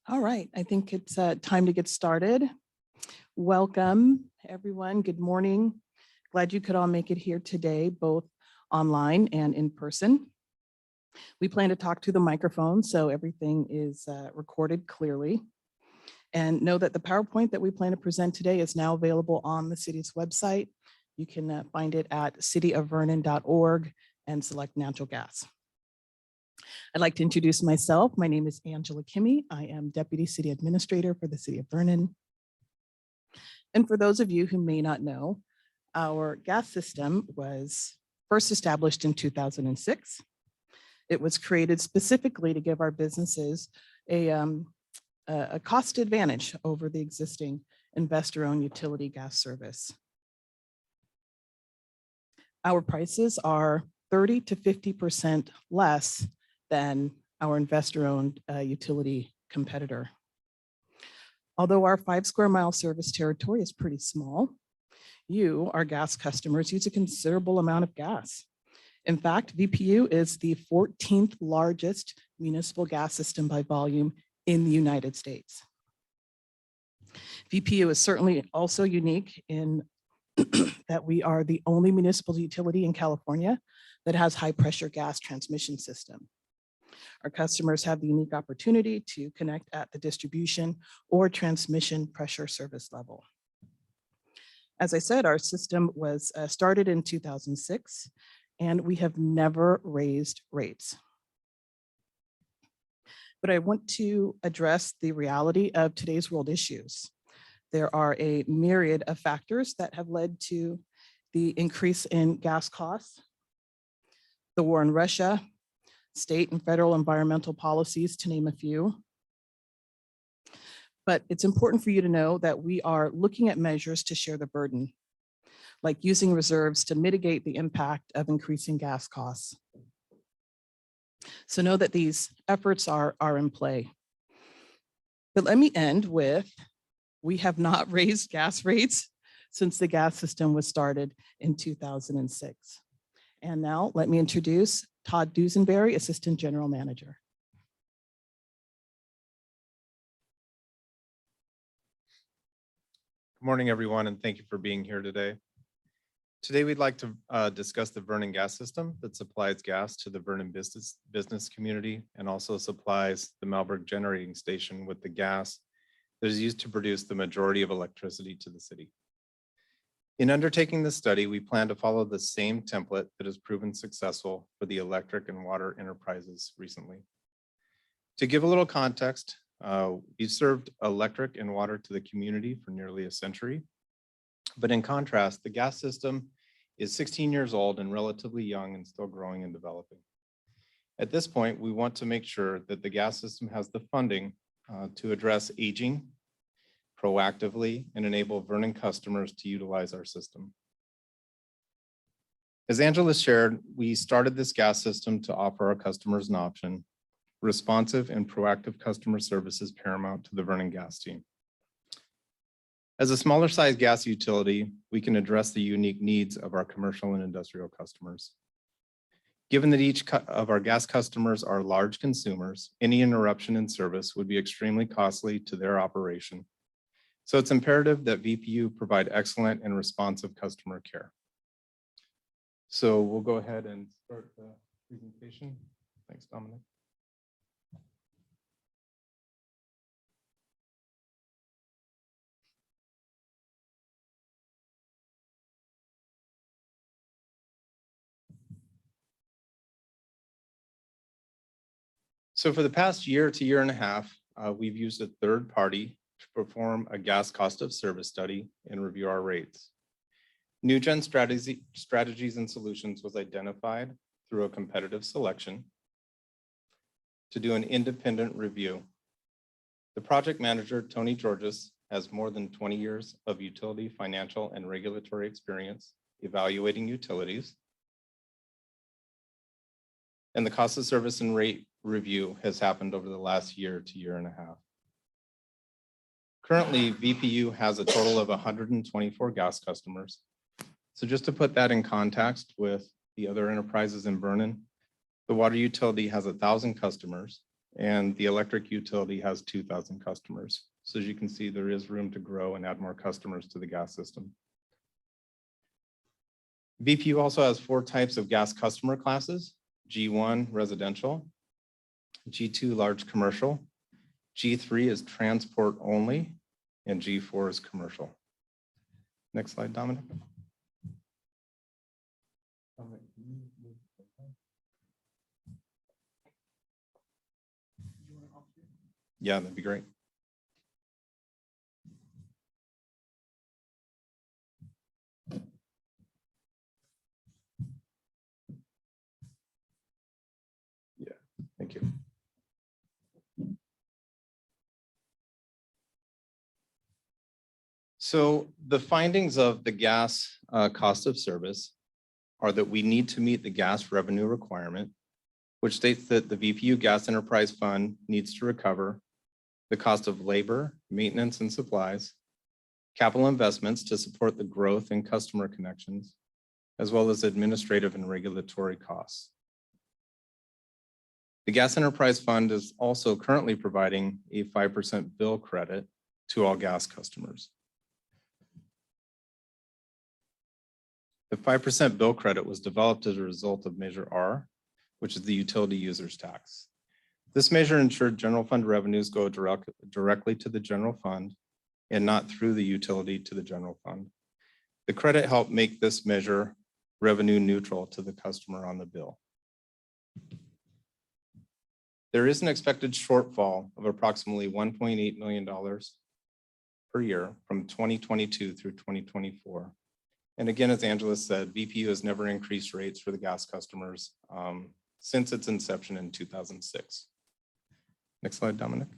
All right, I think it's time to get started. Welcome, everyone. Good morning. Glad you could all make it here today, both online and in person. We plan to talk to the microphone, so everything is recorded clearly. And know that the PowerPoint that we plan to present today is now available on the city's website. You can find it at cityofvernon.org and select natural gas. I'd like to introduce myself. My name is Angela Kimmy. I am Deputy City Administrator for the City of Vernon. And for those of you who may not know, our gas system was first established in 2006. It was created specifically to give our businesses a cost advantage over the existing investor-owned utility gas service. Our prices are 30 to 50% less than our investor-owned utility competitor. Although our 5 square mile service territory is pretty small, you, our gas customers, use a considerable amount of gas. In fact, VPU is the 14th largest municipal gas system by volume in the United States. VPU is certainly also unique in that we are the only municipal utility in California that has high pressure gas transmission system. Our customers have the unique opportunity to connect at the distribution or transmission pressure service level. As I said, our system was started in 2006, and we have never raised rates. But I want to address the reality of today's world issues. There are a myriad of factors that have led to the increase in gas costs, the war in Russia, state and federal environmental policies, to name a few. But it's important for you to know that we are looking at measures to share the burden, like using reserves to mitigate the impact of increasing gas costs. So know that these efforts are in play. But let me end with, we have not raised gas rates since the gas system was started in 2006. And now let me introduce Todd Dusenberry, Assistant General Manager. Good morning, everyone, and thank you for being here today. Today, we'd like to discuss the Vernon gas system that supplies gas to the Vernon business community and also supplies the Malberg generating station with the gas that is used to produce the majority of electricity to the city. In undertaking this study, we plan to follow the same template that has proven successful for the electric and water enterprises recently. To give a little context, we've served electric and water to the community for nearly a century. But in contrast, the gas system is 16 years old and relatively young and still growing and developing. At this point, we want to make sure that the gas system has the funding to address aging proactively and enable Vernon customers to utilize our system. As Angela shared, we started this gas system to offer our customers an option. Responsive and proactive customer service is paramount to the Vernon gas team. As a smaller size gas utility, we can address the unique needs of our commercial and industrial customers. Given that each of our gas customers are large consumers, any interruption in service would be extremely costly to their operation. So it's imperative that VPU provide excellent and responsive customer care. So we'll go ahead and start the presentation. Thanks, Dominic. So for the past year to year and a half, we've used a third party to perform a gas cost of service study and review our rates. New Gen strategies and solutions was identified through a competitive selection to do an independent review. The project manager, Tony Georges, has more than 20 years of utility, financial, and regulatory experience evaluating utilities. And the cost of service and rate review has happened over the last year to year and a half. Currently, VPU has a total of 124 gas customers. So just to put that in context with the other enterprises in Vernon, the water utility has 1,000 customers and the electric utility has 2,000 customers. So as you can see, there is room to grow and add more customers to the gas system. VPU also has 4 types of gas customer classes: G1 residential, G2 large commercial, G3 is transport only, and G4 is commercial. Next slide, Dominic. Yeah, that'd be great. Yeah, thank you. So the findings of the gas cost of service are that we need to meet the gas revenue requirement, which states that the VPU Gas Enterprise Fund needs to recover the cost of labor, maintenance, and supplies, capital investments to support the growth in customer connections, as well as administrative and regulatory costs. The Gas Enterprise Fund is also currently providing a 5% bill credit to all gas customers. The 5% bill credit was developed as a result of Measure R, which is the utility users tax. This measure ensured general fund revenues go directly to the general fund and not through the utility to the general fund. The credit helped make this measure revenue neutral to the customer on the bill. There is an expected shortfall of approximately $1.8 million per year from 2022 through 2024. And again, as Angela said, VPU has never increased rates for the gas customers since its inception in 2006. Next slide, Dominic.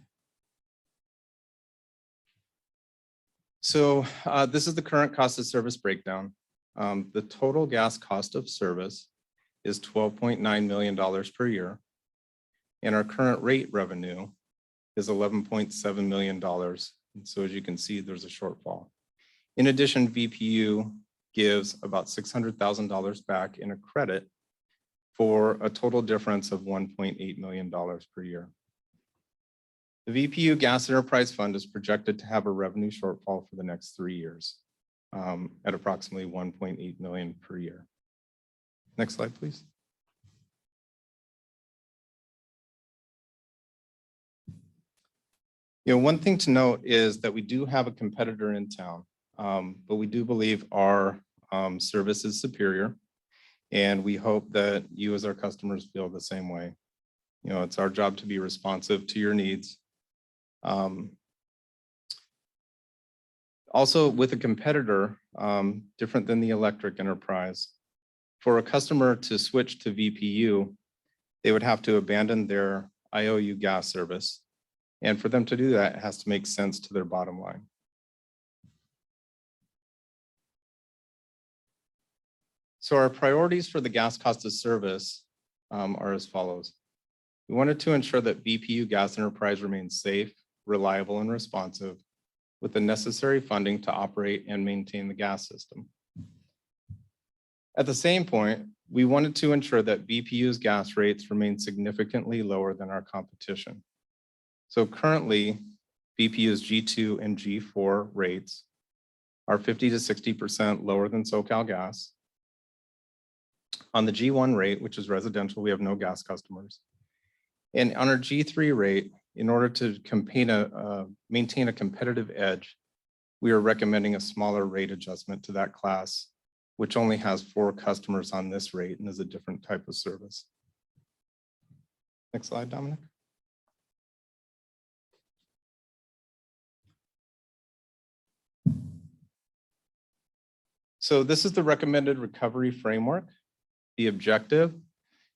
So this is the current cost of service breakdown. The total gas cost of service is $12.9 million per year, and our current rate revenue is $11.7 million. And so as you can see, there's a shortfall. In addition, VPU gives about $600,000 back in a credit for a total difference of $1.8 million per year. The VPU Gas Enterprise Fund is projected to have a revenue shortfall for the next 3 years at approximately $1.8 million per year. Next slide, please. One thing to note is that we do have a competitor in town, but we do believe our service is superior, and we hope that you as our customers feel the same way. It's our job to be responsive to your needs. Also, with a competitor, different than the electric enterprise, for a customer to switch to VPU, they would have to abandon their IOU gas service. And for them to do that, it has to make sense to their bottom line. So our priorities for the gas cost of service are as follows. We wanted to ensure that VPU Gas Enterprise remains safe, reliable, and responsive with the necessary funding to operate and maintain the gas system. At the same point, we wanted to ensure that VPU's gas rates remain significantly lower than our competition. So currently, VPU's G2 and G4 rates are 50 to 60% lower than SoCalGas. On the G1 rate, which is residential, we have no gas customers. And on our G3 rate, in order to maintain a competitive edge, we are recommending a smaller rate adjustment to that class, which only has 4 customers on this rate and is a different type of service. Next slide, Dominic. So this is the recommended recovery framework. The objective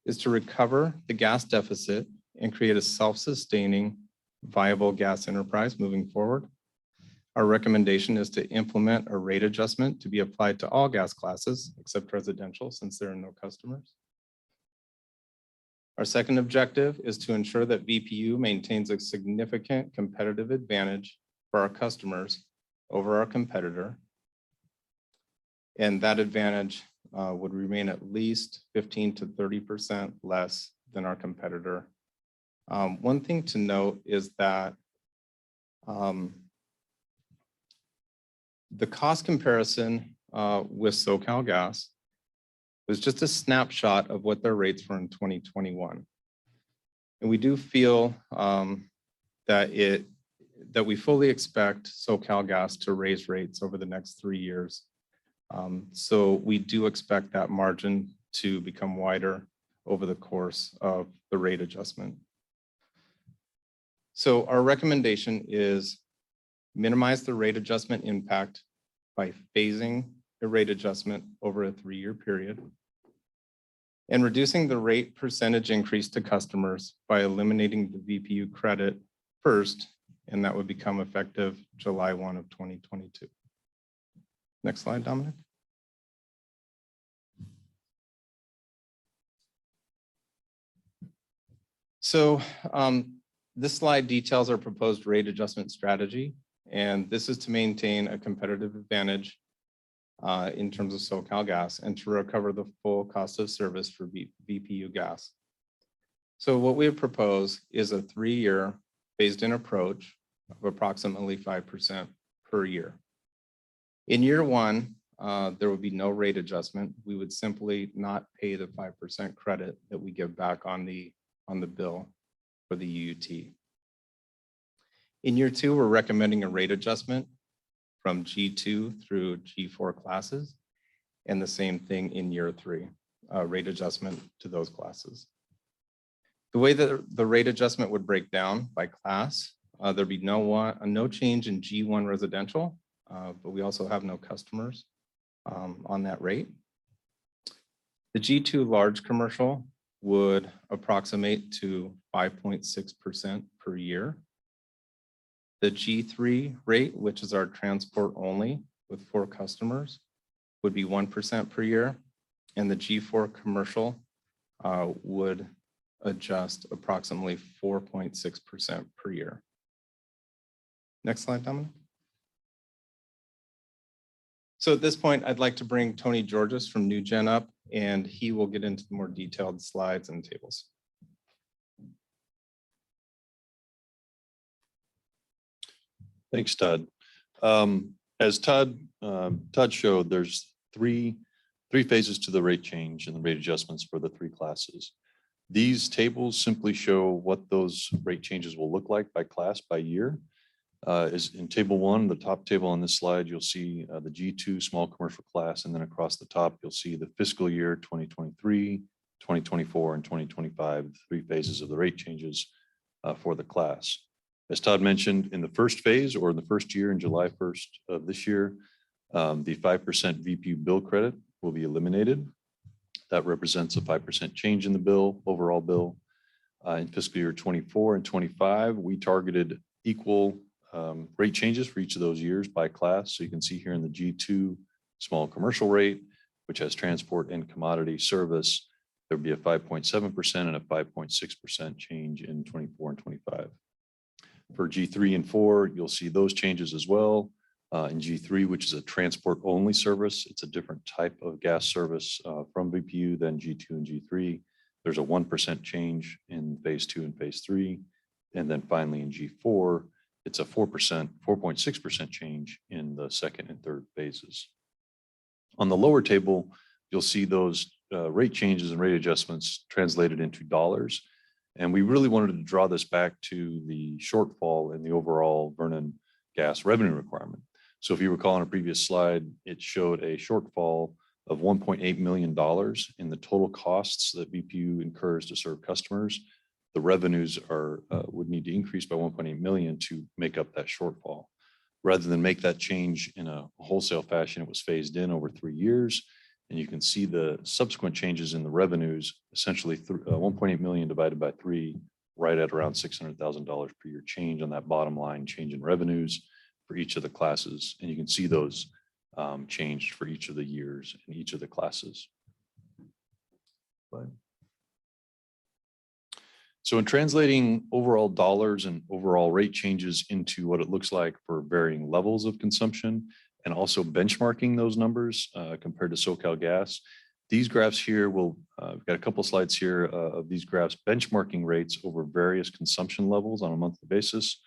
is to recover the gas deficit and create a self-sustaining, viable gas enterprise moving forward. Our recommendation is to implement a rate adjustment to be applied to all gas classes except residential, since there are no customers. Our second objective is to ensure that VPU maintains a significant competitive advantage for our customers over our competitor. And that advantage would remain at least 15 to 30% less than our competitor One thing to note is that the cost comparison with SoCalGas was just a snapshot of what their rates were in 2021. And we do feel that we fully expect SoCalGas to raise rates over the next 3 years. So we do expect that margin to become wider over the course of the rate adjustment. So our recommendation is minimize the rate adjustment impact by phasing a rate adjustment over a 3-year period and reducing the rate percentage increase to customers by eliminating the VPU credit first, and that would become effective July 1 of 2022. Next slide, Dominic. So this slide details our proposed rate adjustment strategy, and this is to maintain a competitive advantage in terms of SoCalGas and to recover the full cost of service for VPU gas. So what we have proposed is a 3-year phased-in approach of approximately 5% per year. In year 1, there would be no rate adjustment. We would simply not pay the 5% credit that we give back on the bill for the UUT. In year 2, we're recommending a rate adjustment from G2 through G4 classes, and the same thing in year 3, rate adjustment to those classes. The way that the rate adjustment would break down by class, there'd be no change in G1 residential, but we also have no customers on that rate. The G2 large commercial would approximate to 5.6% per year. The G3 rate, which is our transport only with 4 customers, would be 1% per year. And the G4 commercial would adjust approximately 4.6% per year. Next slide, Dominic. So at this point, I'd like to bring Tony Georges from NewGen up, and he will get into the more detailed slides and tables. Thanks, Todd. As Todd showed, there's three phases to the rate change and the rate adjustments for the 3 classes. These tables simply show what those rate changes will look like by class by year. Is in table 1, the top table on this slide, you'll see the G2 small commercial class, and then across the top, you'll see the fiscal year 2023, 2024, and 2025, 3 phases of the rate changes for the class. As Todd mentioned, in the first phase or in the first year in July 1st of this year, the 5% VPU bill credit will be eliminated. That represents a 5% change in the bill, overall bill. In fiscal year 24 and 25, we targeted equal rate changes for each of those years by class. So you can see here in the G2 small commercial rate, which has transport and commodity service, there would be a 5.7% and a 5.6% change in 24 and 25. For G3 and 4, you'll see those changes as well. In G3, which is a transport only service, it's a different type of gas service from VPU than G2 and G3. There's a 1% change in phase 2 and phase 3. And then finally in G4, it's a 4.6% change in the second and third phases. On the lower table, you'll see those rate changes and rate adjustments translated into dollars. And we really wanted to draw this back to the shortfall in the overall Vernon gas revenue requirement. So if you recall on a previous slide, it showed a shortfall of $1.8 million in the total costs that VPU incurs to serve customers. The revenues would need to increase by 1.8 million to make up that shortfall. Rather than make that change in a wholesale fashion, it was phased in over 3 years. And you can see the subsequent changes in the revenues, essentially 1.8 million divided by 3, right at around $600,000 per year change on that bottom line change in revenues for each of the classes. And you can see those changed for each of the years in each of the classes. So in translating overall dollars and overall rate changes into what it looks like for varying levels of consumption and also benchmarking those numbers compared to SoCalGas, These graphs here will, we've got a couple slides here of these graphs benchmarking rates over various consumption levels on a monthly basis.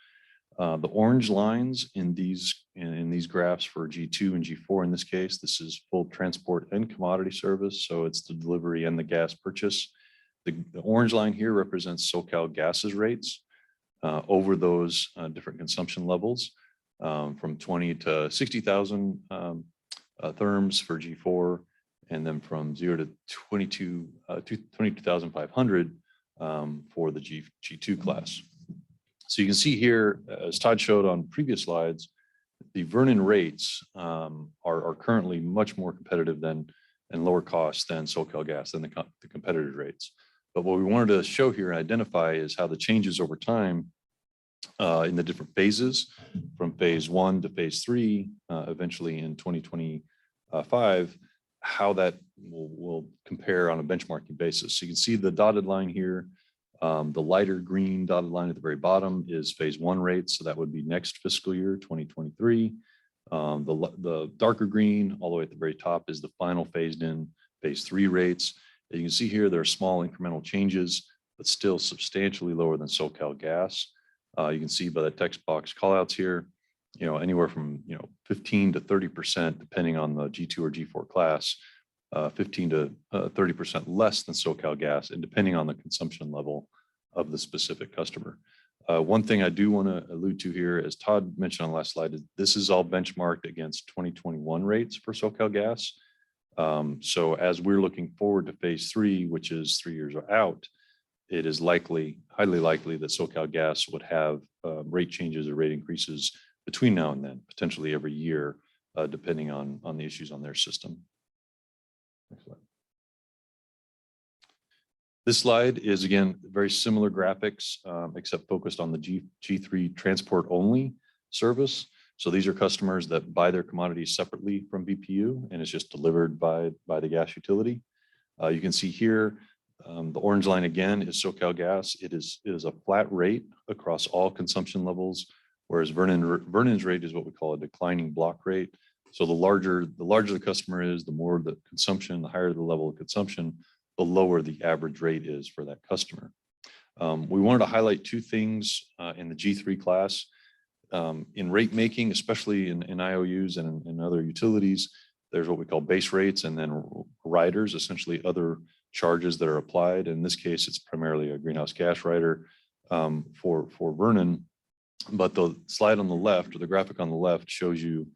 The orange lines in these graphs for G2 and G4 in this case, this is full transport and commodity service. So it's the delivery and the gas purchase. The orange line here represents SoCalGas's rates over those different consumption levels from 20 to 60,000 therms for G4, and then from 0 to 22,500 for the G2 class. So you can see here, as Todd showed on previous slides, the Vernon rates are currently much more competitive than and lower cost than SoCalGas, than the competitive rates. But what we wanted to show here and identify is how the changes over time in the different phases, from phase 1 to phase 3, eventually in 2025, how that will compare on a benchmarking basis. So you can see the dotted line here. The lighter green dotted line at the very bottom is phase 1 rates. So that would be next fiscal year, 2023. The darker green all the way at the very top is the final phased in phase 3 rates. As you can see here, there are small incremental changes, but still substantially lower than SoCalGas. You can see by the text box callouts here, anywhere from 15 to 30%, depending on the G2 or G4 class, 15 to 30% less than SoCalGas, and depending on the consumption level of the specific customer. One thing I do want to allude to here, as Todd mentioned on the last slide, is this is all benchmarked against 2021 rates for SoCalGas. So as we're looking forward to phase 3, which is 3 years out, it is highly likely that SoCalGas would have rate changes or rate increases between now and then, potentially every year, depending on the issues on their system. Next slide. This slide is, again, very similar graphics, except focused on the G3 transport only service. So these are customers that buy their commodities separately from BPU, and it's just delivered by the gas utility. You can see here, the orange line again is SoCalGas. It is a flat rate across all consumption levels, whereas Vernon's rate is what we call a declining block rate. So the larger the customer is, the more the consumption, the higher the level of consumption, the lower the average rate is for that customer. We wanted to highlight two things in the G3 class. In rate making, especially in IOUs and in other utilities, there's what we call base rates and then riders, essentially other charges that are applied. In this case, it's primarily a greenhouse gas rider for Vernon. But the slide on the left, or the graphic on the left, shows you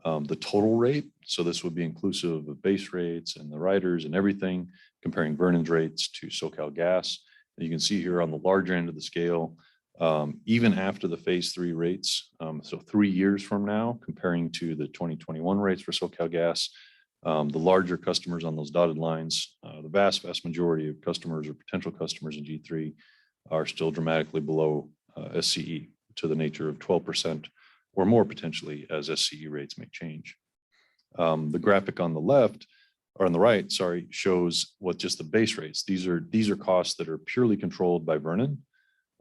the total rate. So this would be inclusive of base rates and the riders and everything, comparing Vernon's rates to SoCalGas. And you can see here on the larger end of the scale, even after the phase 3 rates, so 3 years from now, comparing to the 2021 rates for SoCalGas, the larger customers on those dotted lines, the vast majority of customers or potential customers in G3 are still dramatically below SCE, to the nature of 12% or more potentially, as SCE rates may change. The graphic on the left, or on the right, sorry, shows what just the base rates. These are costs that are purely controlled by Vernon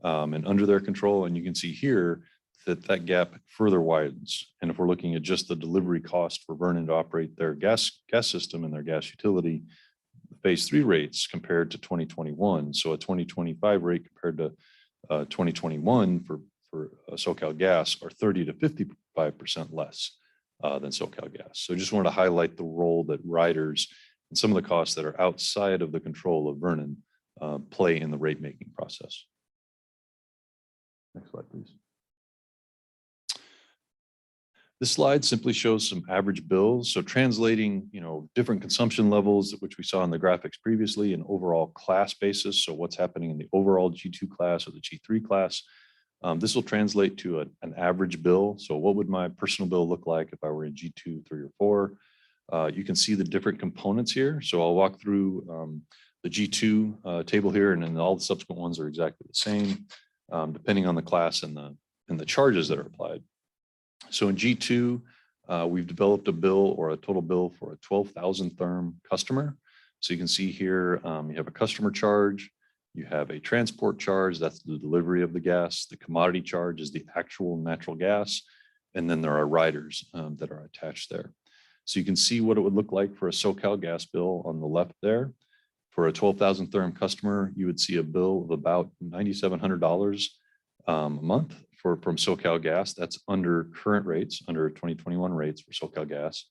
and under their control. And you can see here that gap further widens. And if we're looking at just the delivery cost for Vernon to operate their gas system and their gas utility, the phase 3 rates compared to 2021, so a 2025 rate compared to 2021 for SoCalGas are 30 to 55% less than SoCalGas. So just wanted to highlight the role that riders and some of the costs that are outside of the control of Vernon play in the rate making process. Next slide, please. This slide simply shows some average bills. So translating, different consumption levels, which we saw in the graphics previously, an overall class basis. So what's happening in the overall G2 class or the G3 class. This will translate to an average bill. So what would my personal bill look like if I were in G2, 3, or 4? You can see the different components here. So I'll walk through the G2 table here, and then all the subsequent ones are exactly the same, depending on the class and the charges that are applied. So in G2, we've developed a bill or a total bill for a 12,000 therm customer. So you can see here, you have a customer charge. You have a transport charge, that's the delivery of the gas. The commodity charge is the actual natural gas. And then there are riders that are attached there. So you can see what it would look like for a SoCal gas bill on the left there. For a 12,000 therm customer, you would see a bill of about $9,700 a month from SoCal Gas. That's under current rates, under 2021 rates for SoCal Gas.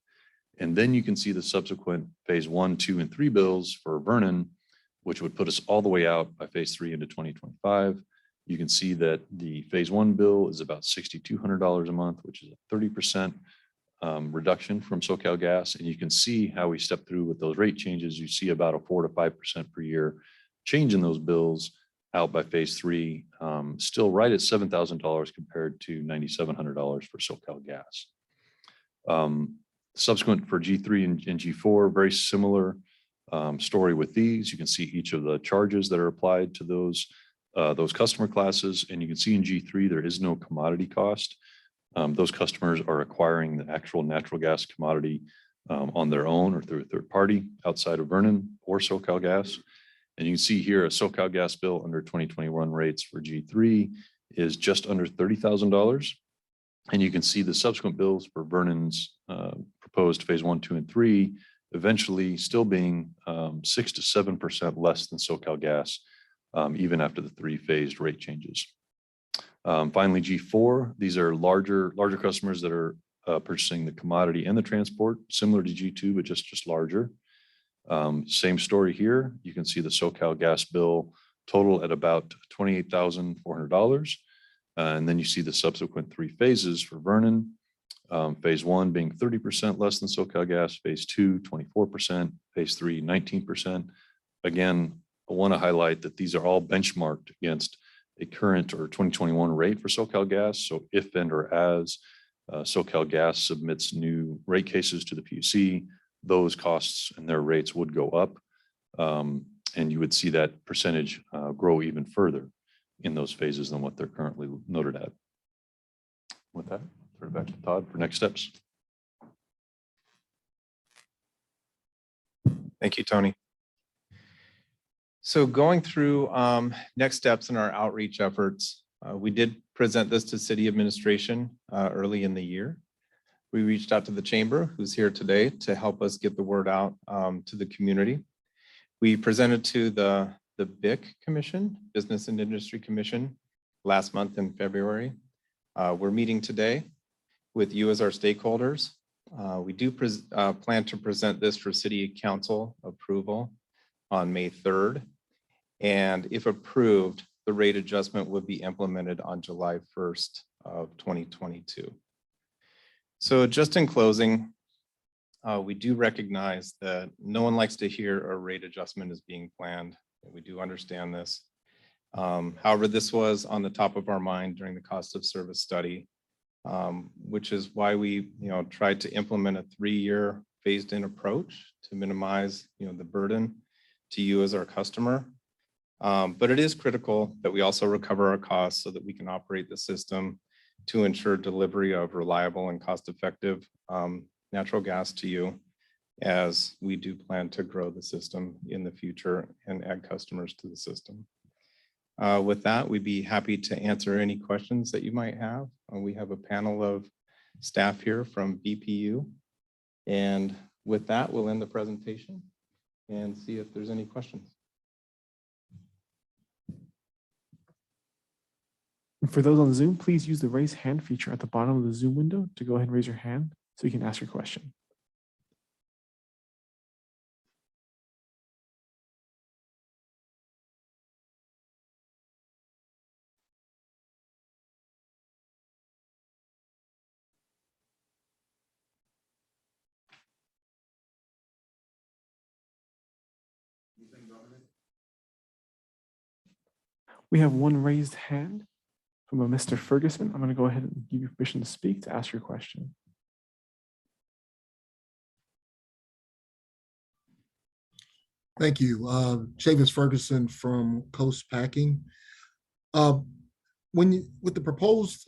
And then you can see the subsequent phase 1, 2, and 3 bills for Vernon, which would put us all the way out by phase 3 into 2025. You can see that the phase 1 bill is about $6,200 a month, which is a 30% reduction from SoCal Gas. And you can see how we step through with those rate changes. You see about a 4 to 5% per year change in those bills out by phase 3, still right at $7,000 compared to $9,700 for SoCal Gas. Subsequent for G3 and G4, very similar story with these. You can see each of the charges that are applied to those customer classes. And you can see in G3, there is no commodity cost. Those customers are acquiring the actual natural gas commodity on their own or through a third party outside of Vernon or SoCal Gas. And you can see here a SoCal Gas bill under 2021 rates for G3 is just under $30,000. And you can see the subsequent bills for Vernon's proposed phase 1, 2, and 3 eventually still being 6 to 7% less than SoCal Gas, even after the 3 phased rate changes. Finally, G4, these are larger customers that are purchasing the commodity and the transport, similar to G2, but just larger. Same story here. You can see the SoCal Gas bill total at about $28,400. And then you see the subsequent 3 phases for Vernon. Phase 1 being 30% less than SoCal Gas, phase 2, 24%, phase 3, 19%. Again, I want to highlight that these are all benchmarked against a current or 2021 rate for SoCal Gas. So if and or as SoCal Gas submits new rate cases to the PUC, those costs and their rates would go up. And you would see that percentage grow even further in those phases than what they're currently noted at. With that, turn it back to Todd for next steps. Thank you, Tony. So going through next steps in our outreach efforts, we did present this to city administration early in the year. We reached out to the chamber, who's here today, to help us get the word out to the community. We presented to the BIC Commission, Business and Industry Commission, last month in February. We're meeting today with you as our stakeholders. We do plan to present this for City Council approval on May 3rd. And if approved, the rate adjustment would be implemented on July 1st of 2022. So just in closing, we do recognize that no one likes to hear a rate adjustment is being planned. We do understand this. However, this was on the top of our mind during the cost of service study, which is why we tried to implement a 3-year phased in approach to minimize the burden to you as our customer. But it is critical that we also recover our costs so that we can operate the system to ensure delivery of reliable and cost-effective natural gas to you, as we do plan to grow the system in the future and add customers to the system. With that, we'd be happy to answer any questions that you might have. We have a panel of staff here from BPU. And with that, we'll end the presentation and see if there's any questions. For those on Zoom, please use the raise hand feature at the bottom of the Zoom window to go ahead and raise your hand so you can ask your question. We have one raised hand from a Mr. Ferguson. I'm going to go ahead and give you permission to speak to ask your question. Thank you. Chavis Ferguson from Coast Packing. With the proposed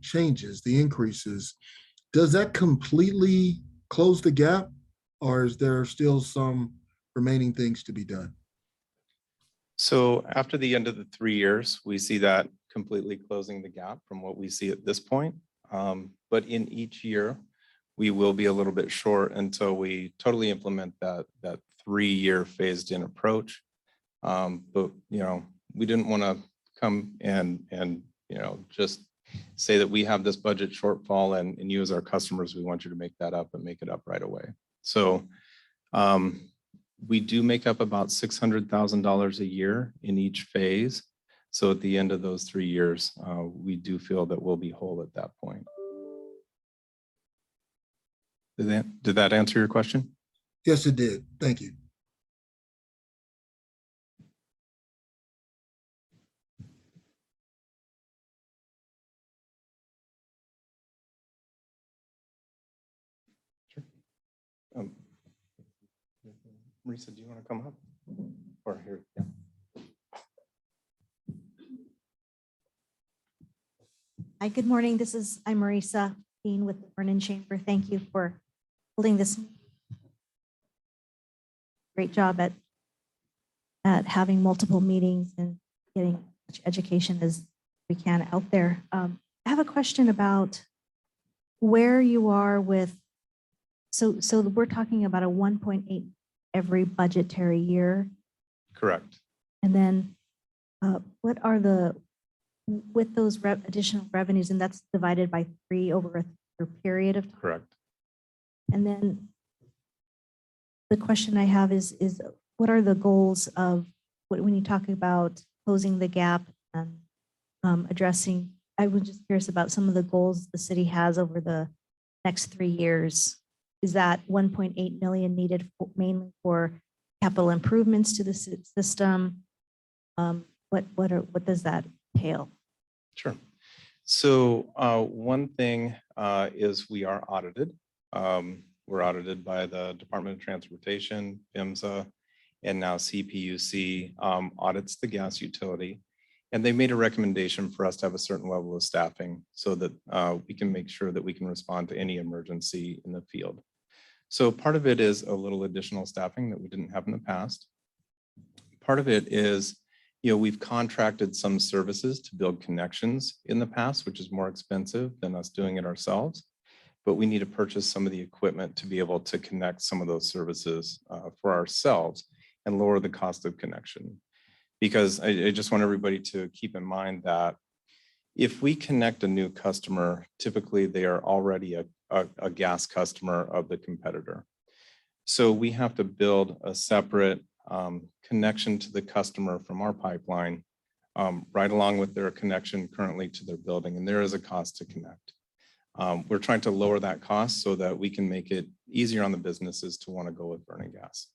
changes, the increases, does that completely close the gap, or is there still some remaining things to be done? So after the end of the 3 years, we see that completely closing the gap from what we see at this point. But in each year, we will be a little bit short until we totally implement that 3-year phased in approach. But, we didn't want to come and, just say that we have this budget shortfall and you as our customers, we want you to make that up and make it up right away. So we do make up about $600,000 a year in each phase. So at the end of those 3 years, we do feel that we'll be whole at that point. Did that answer your question? Yes, it did. Thank you. Marisa, do you want to come up? Or here? Yeah. Hi, good morning. I'm Marisa, Dean with the Vernon Chamber. Thank you for holding this. Great job at having multiple meetings and getting as much education as we can out there. I have a question about where you are with, so we're talking about a 1.8 every budgetary year. Correct. And then what are with those additional revenues, and that's divided by 3 over a period of time? Correct. And then the question I have is what are the goals of when you talk about closing the gap and addressing, I was just curious about some of the goals the city has over the next 3 years. Is that 1.8 million needed mainly for capital improvements to the system? What does that entail? Sure. So one thing is we are audited. We're audited by the Department of Transportation, PHMSA, and now CPUC audits the gas utility. And they made a recommendation for us to have a certain level of staffing so that we can make sure that we can respond to any emergency in the field. So part of it is a little additional staffing that we didn't have in the past. Part of it is, we've contracted some services to build connections in the past, which is more expensive than us doing it ourselves. But we need to purchase some of the equipment to be able to connect some of those services for ourselves and lower the cost of connection. Because I just want everybody to keep in mind that if we connect a new customer, typically they are already a gas customer of the competitor. So we have to build a separate connection to the customer from our pipeline, right along with their connection currently to their building. And there is a cost to connect. We're trying to lower that cost so that we can make it easier on the businesses to want to go with Vernon Gas.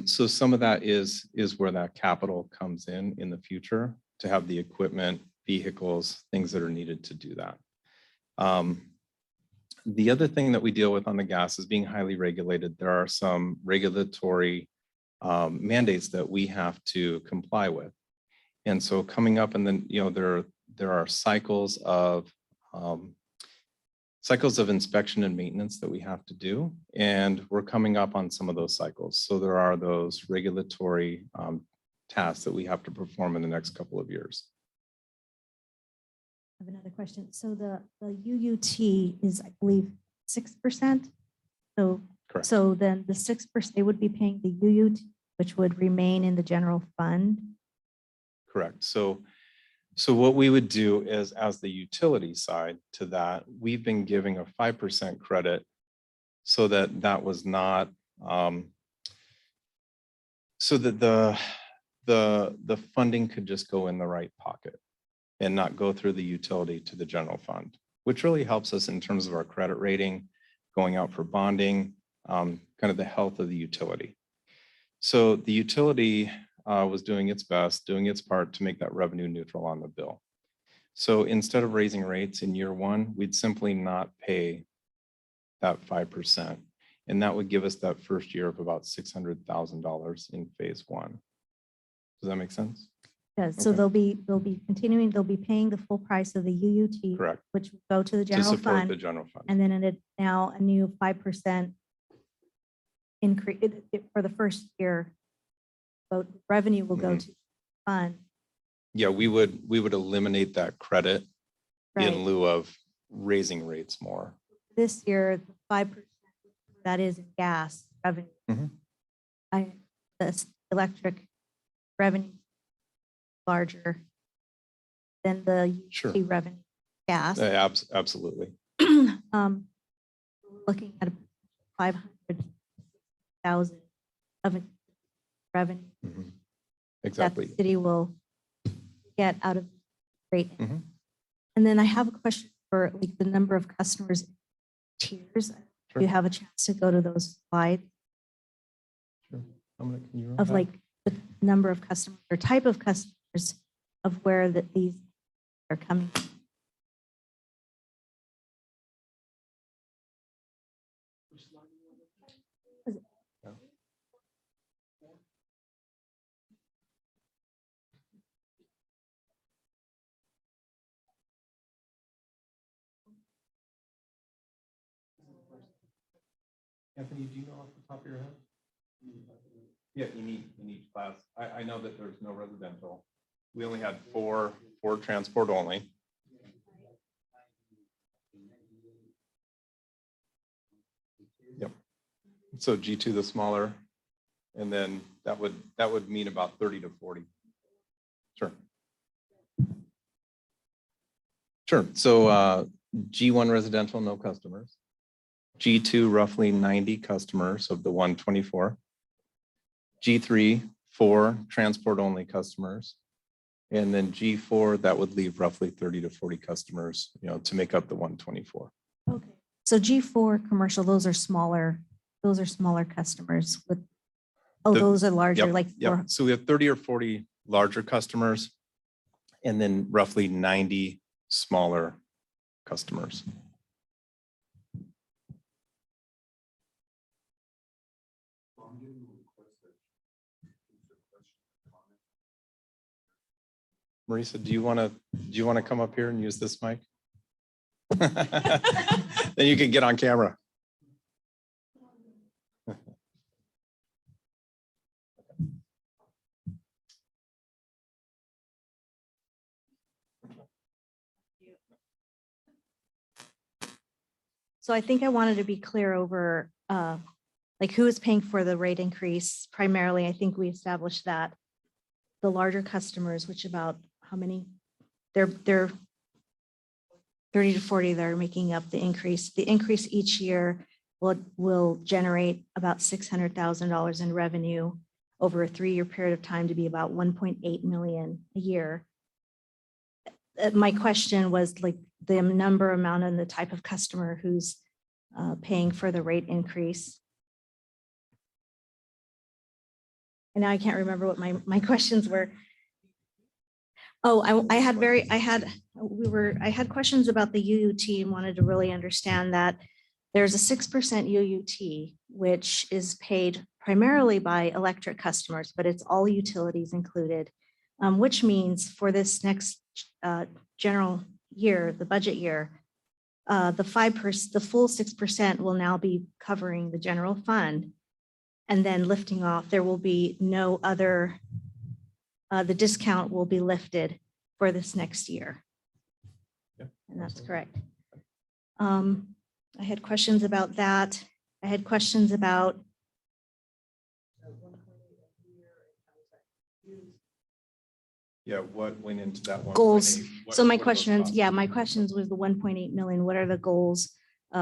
So some of that is where that capital comes in the future to have the equipment, vehicles, things that are needed to do that. The other thing that we deal with on the gas is being highly regulated. There are some regulatory mandates that we have to comply with. And so coming up, and then, there are cycles of inspection and maintenance that we have to do. And we're coming up on some of those cycles. So there are those regulatory tasks that we have to perform in the next couple of years. I have another question. So the UUT is, I believe, 6%. So Correct. So then the 6%, they would be paying the UUT, which would remain in the general fund. Correct. So what we would do is, as the utility side to that, we've been giving a 5% credit so that was not, so that the funding could just go in the right pocket and not go through the utility to the general fund, which really helps us in terms of our credit rating, going out for bonding, kind of the health of the utility. So the utility was doing its best, doing its part to make that revenue neutral on the bill. So instead of raising rates in year 1, we'd simply not pay that 5%. And that would give us that first year of about $600,000 in phase 1. Does that make sense? Yes. So Okay. they'll be continuing, they'll be paying the full price of the UUT, Correct. which will go to the To general support fund. the general fund. And then now a new 5% increase for the first year. But revenue will go to the fund. Yeah, we would eliminate that credit Right. in lieu of raising rates more. this year, the 5% that is in gas revenue. Mhm. The electric revenue larger than the Sure. utility revenue, gas. Absolutely. We're looking at 500,000 of revenue Mhm. that Exactly. the city will get out of the rate. Mhm. And then I have a question for like the number of customers tiers. Sure. You have a chance to go to those slides Sure. Can you run of that? like the number of customers or type of customers of where that these are coming. Anthony, do you know off the top of your head? Yeah, in each class. I know that there's no residential. We only had four transport only. Yep. So G2, the smaller, and then that would mean about 30 to 40. Sure. Sure. So G1 residential, no customers. G2, roughly 90 customers of the 124. G3, 4 transport only customers. And then G4, that would leave roughly 30 to 40 customers, to make up the 124. Okay. So G4 commercial, those are smaller customers with, those are larger, Yep, like yep. So we have 30 or 40 larger customers and then roughly 90 smaller customers. Marisa, do you want to come up here and use this mic? Then you can get on camera. So I think I wanted to be clear over like who is paying for the rate increase. Primarily, I think we established that the larger customers, which about how many? They're 30 to 40 that are making up the increase. The increase each year will generate about $600,000 in revenue over a 3-year period of time to be about 1.8 million a year. My question was like the number, amount, and the type of customer who's paying for the rate increase. And now I can't remember what my questions were. Oh, I had questions about the UUT and wanted to really understand that there's a 6% UUT, which is paid primarily by electric customers, but it's all utilities included, which means for this next general year, the budget year, the full 6% will now be covering the general fund, and then lifting off. There will be no other. The discount will be lifted for this next year. Yeah, and that's correct. I had questions about that. I had questions about Yeah, what went into that one? goals. So my questions, my questions was the 1.8 million. What are the goals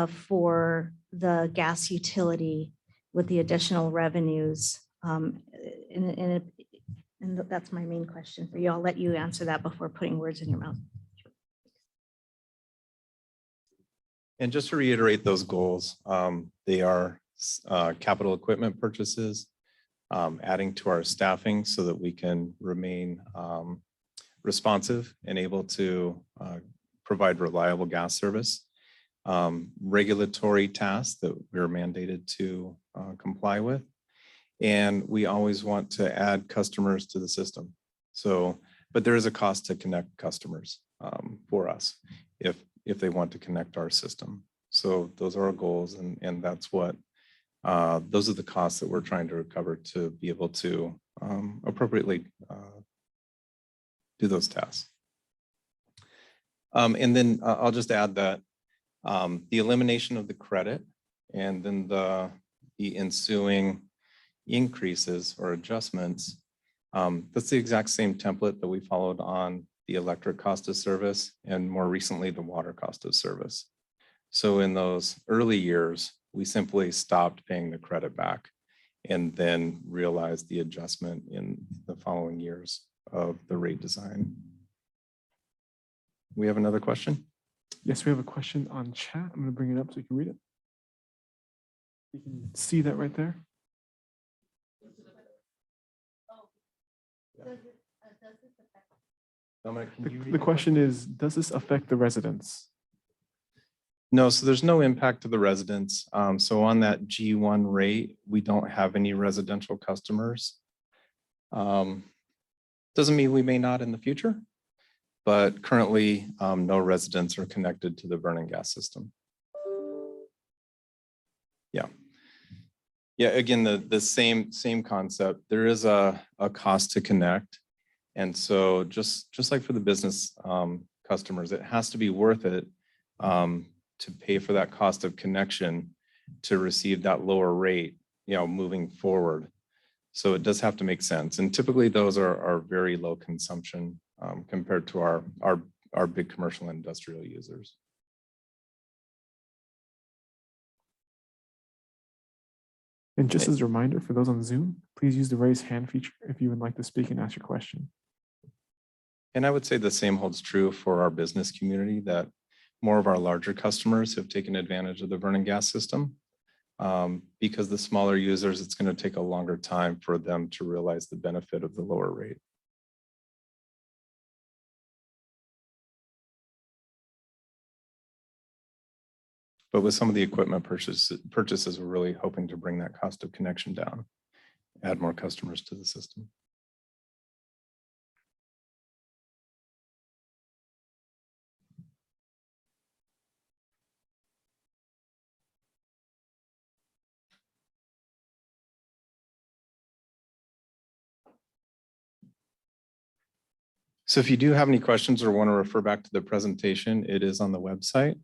for the gas utility with the additional revenues? And that's my main question for you. I'll let you answer that before putting words in your mouth. And just to reiterate those goals, they are capital equipment purchases, adding to our staffing so that we can remain responsive and able to provide reliable gas service, regulatory tasks that we're mandated to comply with. And we always want to add customers to the system. So, but there is a cost to connect customers for us if they want to connect our system. So those are our goals, and that's what those are the costs that we're trying to recover to be able to appropriately do those tasks. And then I'll just add that The elimination of the credit and then the ensuing increases or adjustments, that's the exact same template that we followed on the electric cost of service and more recently the water cost of service. So in those early years, we simply stopped paying the credit back and then realized the adjustment in the following years of the rate design. We have another question? Yes, we have a question on chat. I'm going to bring it up so you can read it. You can see that right there. Dominic, can you read The question is, does this affect the residents? No, so there's no impact to the residents. So on that G1 rate, we don't have any residential customers. Doesn't mean we may not in the future, but currently no residents are connected to the burning gas system. Yeah. Yeah, again, the same concept. There is a cost to connect. And so just like for the business customers, it has to be worth it to pay for that cost of connection to receive that lower rate, moving forward. So it does have to make sense. And typically those are very low consumption compared to our big commercial and industrial users. And just as a reminder for those on Zoom, please use the raise hand feature if you would like to speak and ask your question. And I would say the same holds true for our business community, that more of our larger customers have taken advantage of the burning gas system. Because the smaller users, it's going to take a longer time for them to realize the benefit of the lower rate. But with some of the equipment purchases, we're really hoping to bring that cost of connection down, add more customers to the system. So if you do have any questions or want to refer back to the presentation, it is on the website.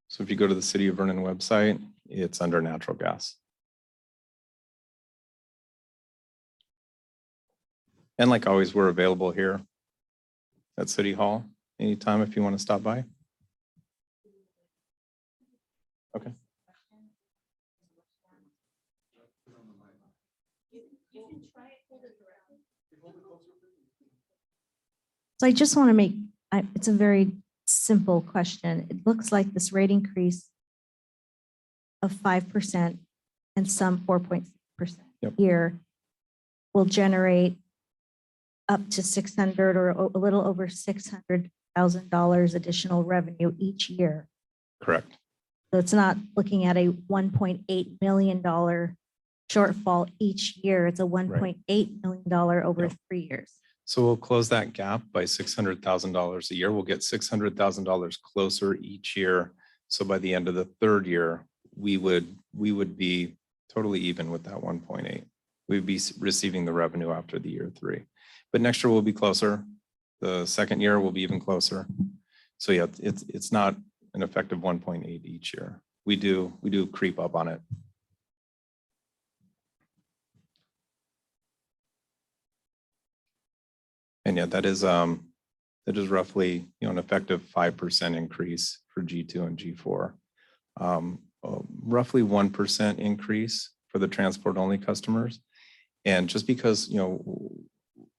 So if you go to the City of Vernon website, it's under natural gas. And like always, we're available here at City Hall anytime if you want to stop by. Okay. So I just want to make, it's a very simple question. It looks like this rate increase of 5% and some 4.6% Yep. here will generate up to 600 or a little over $600,000 additional revenue each year. Correct. So it's not looking at a $1.8 million shortfall each year. It's a $1.8 million over Yep. 3 years. So we'll close that gap by $600,000 a year. We'll get $600,000 closer each year. So by the end of the third year, we would be totally even with that 1.8. We'd be receiving the revenue after the year 3. But next year we'll be closer. The second year will be even closer. So yeah, it's not an effective 1.8 each year. We do creep up on it. And yeah, that is roughly an effective 5% increase for G2 and G4. Roughly 1% increase for the transport only customers. And just because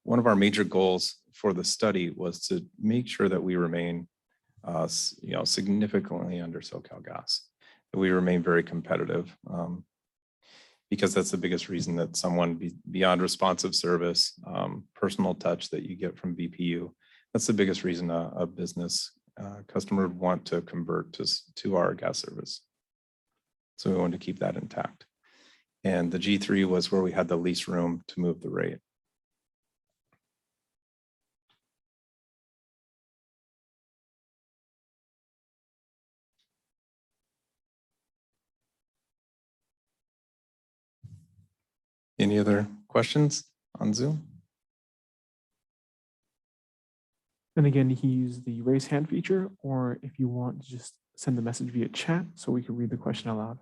one of our major goals for the study was to make sure that we remain significantly under SoCalGas, that we remain very competitive. Because that's the biggest reason that someone beyond responsive service, personal touch that you get from VPU, that's the biggest reason a business customer would want to convert to our gas service. So we wanted to keep that intact. And the G3 was where we had the least room to move the rate. Any other questions on Zoom? And again, you can use the raise hand feature, or if you want, just send the message via chat so we can read the question aloud.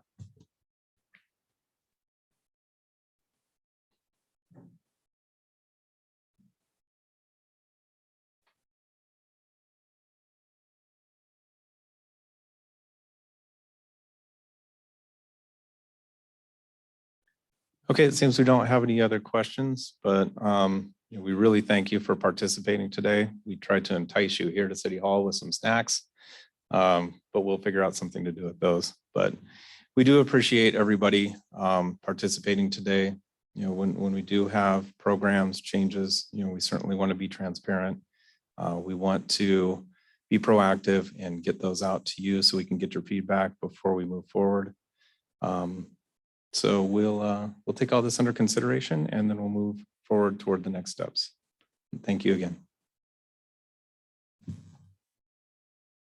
Okay, it seems we don't have any other questions, but we really thank you for participating today. We tried to entice you here to City Hall with some snacks, but we'll figure out something to do with those. But we do appreciate everybody participating today. When we do have programs, changes, we certainly want to be transparent. We want to be proactive and get those out to you so we can get your feedback before we move forward. So we'll take all this under consideration and then we'll move forward toward the next steps. Thank you again.